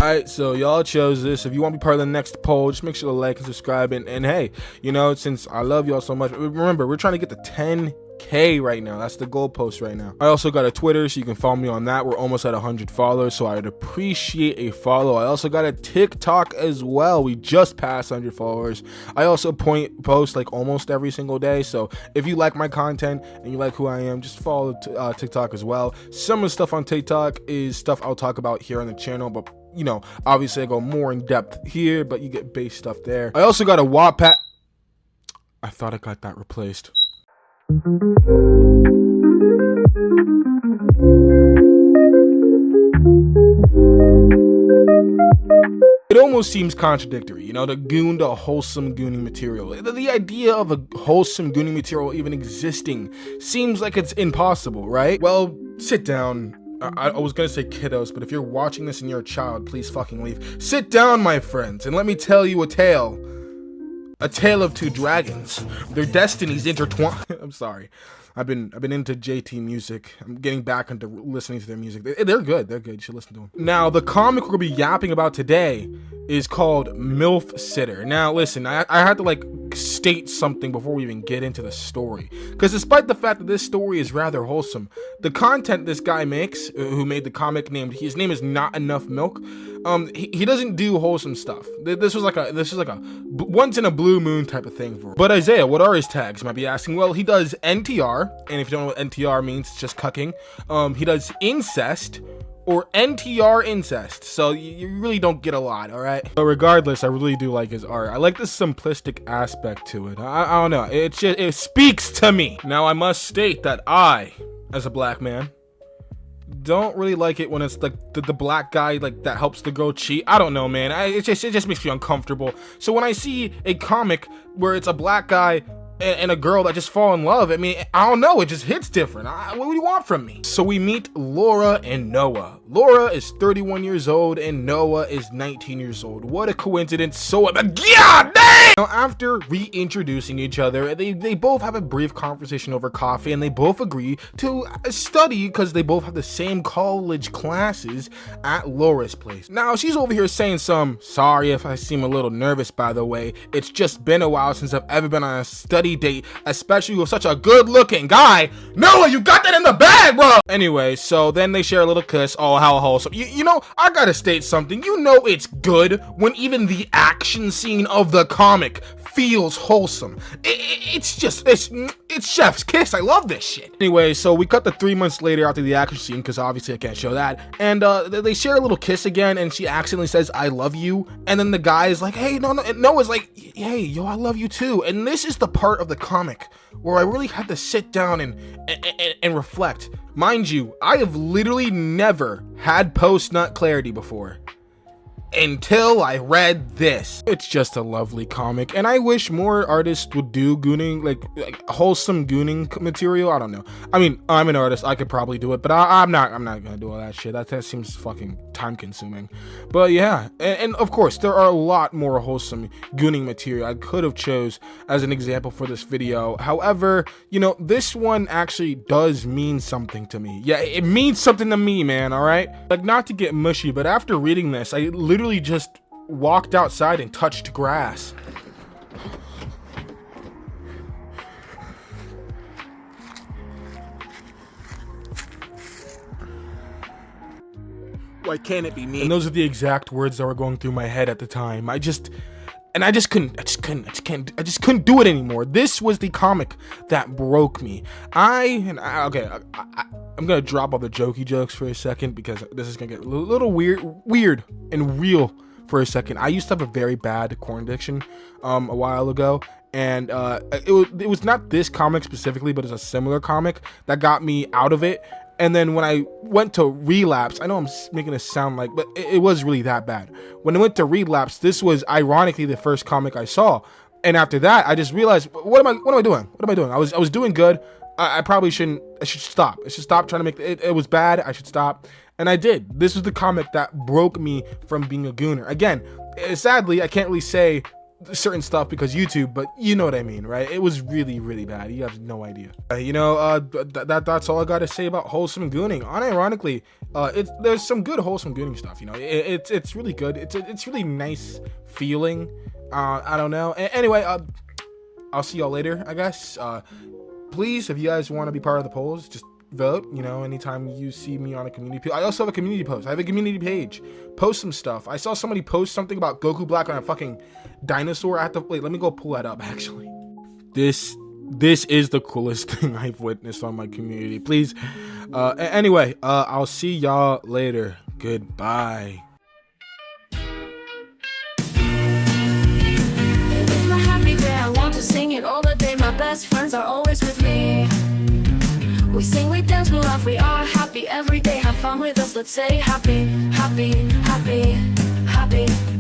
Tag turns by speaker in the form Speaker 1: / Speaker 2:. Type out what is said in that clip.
Speaker 1: Alright, so y'all chose this. If you want to be part of the next poll, just make sure to like and subscribe. And hey, you know, since I love y'all so much, remember, we're trying to get to 10K right now. That's the goalpost right now. I also got a Twitter, so you can follow me on that. We're almost at 100 followers, so I'd appreciate a follow. I also got a TikTok as well. We just passed 100 followers. I also post like almost every single day, so if you like my content and you like who I am, just follow TikTok as well. Some of the stuff on TikTok is stuff I'll talk about here on the channel, but you know, obviously I go more in depth here, but you get base stuff there. I also got a Wattpad. I thought I got that replaced. It almost seems contradictory, you know, to goon to wholesome gooning material. The idea of a wholesome gooning material even existing seems like it's impossible, right? Well, sit down. I was gonna say kiddos, but if you're watching this and you're a child, please fucking leave. Sit down, my friends, and let me tell you a tale. A tale of two dragons. Their destinies intertwined. I'm sorry. I've been into JT music. I'm getting back into listening to their music. They're good. They're good. You should listen to them. Now, the comic we're gonna be yapping about today is called MILF Sitter. Now, listen, I had to like state something before we even get into the story, because despite the fact that this story is rather wholesome, the content this guy makes, who made the comic, his name is Not Enough Milk. He doesn't do wholesome stuff. This was like a once in a blue moon type of thing for him. But Isaiah, what are his tags? You might be asking. Well, he does NTR, and if you don't know what NTR means, it's just cucking. He does incest, or NTR incest, so you really don't get a lot, all right? But regardless, I really do like his art. I like the simplistic aspect to it. I don't know, it speaks to me. Now, I must state that I, as a black man, don't really like it when it's like the black guy like that helps the girl cheat. I don't know, man. It just makes me uncomfortable. So when I see a comic where it's a black guy and a girl that just fall in love, I mean, I don't know, it just hits different. What do you want from me? So we meet Laura and Noah. Laura is 31 years old and Noah is 19 years old. What a coincidence. So god dang! Now, after reintroducing each other, they both have a brief conversation over coffee, and they both agree to study because they both have the same college classes at Laura's place. Now, she's over here saying sorry if I seem a little nervous, by the way. It's just been a while since I've ever been on a study date, especially with such a good-looking guy. Noah, you got that in the bag, bro! Anyway, so then they share a little kiss. Oh, how wholesome. You know, I gotta state something. You know it's good when even the action scene of the comic feels wholesome. It's chef's kiss. I love this shit. Anyway, so we cut to 3 months later after the action scene, because obviously I can't show that, and they share a little kiss again, and she accidentally says I love you, and then the guy is like, hey, no, and Noah's like, hey, yo, I love you too. And this is the part of the comic where I really had to sit down and reflect. Mind you, I have literally never had post-nut clarity before until I read this. It's just a lovely comic, and I wish more artists would do gooning, like wholesome gooning material. I don't know. I mean, I'm an artist. I could probably do it, but I'm not gonna do all that shit. That seems fucking time consuming. But yeah, and of course, there are a lot more wholesome gooning material I could have chose as an example for this video. However, you know, this one actually does mean something to me. Yeah, it means something to me, man, all right? Like, not to get mushy, but after reading this, I literally just walked outside and touched grass. Why can't it be me? And those are the exact words that were going through my head at the time. I just couldn't do it anymore. This was the comic that broke me. I'm gonna drop all the jokey jokes for a second, because this is gonna get a little weird and real for a second. I used to have a very bad corn addiction a while ago, and it was not this comic specifically, but it's a similar comic that got me out of it. And then when I went to relapse, I know I'm making it sound like, but it was really that bad. When I went to relapse, this was ironically the first comic I saw. And after that, I just realized, what am I doing? I was doing good. I probably shouldn't. I should stop. I should stop trying to make it was bad. I should stop. And I did. This was the comic that broke me from being a gooner. Again, sadly, I can't really say certain stuff because YouTube, but you know what I mean, right? It was really, really bad. You have no idea. You know, that's all I gotta say about wholesome gooning. Unironically, there's some good wholesome gooning stuff. You know, it's really good. It's really nice feeling. I don't know. Anyway, I'll see y'all later, I guess. Please, if you guys want to be part of the polls, just vote. You know, anytime you see me on a community, I also have a community post. I have a community page. Post some stuff. I saw somebody post something about Goku Black on a fucking dinosaur. Wait, let me go pull that up. Actually, this is the coolest thing I've witnessed on my community. Please. Anyway, I'll see y'all later. Goodbye.
Speaker 2: It's my happy day. I want to sing it all the day. My best friends are always with me. We sing, we dance, we laugh, we are happy every day. Have fun with us, let's say happy, happy, happy, happy.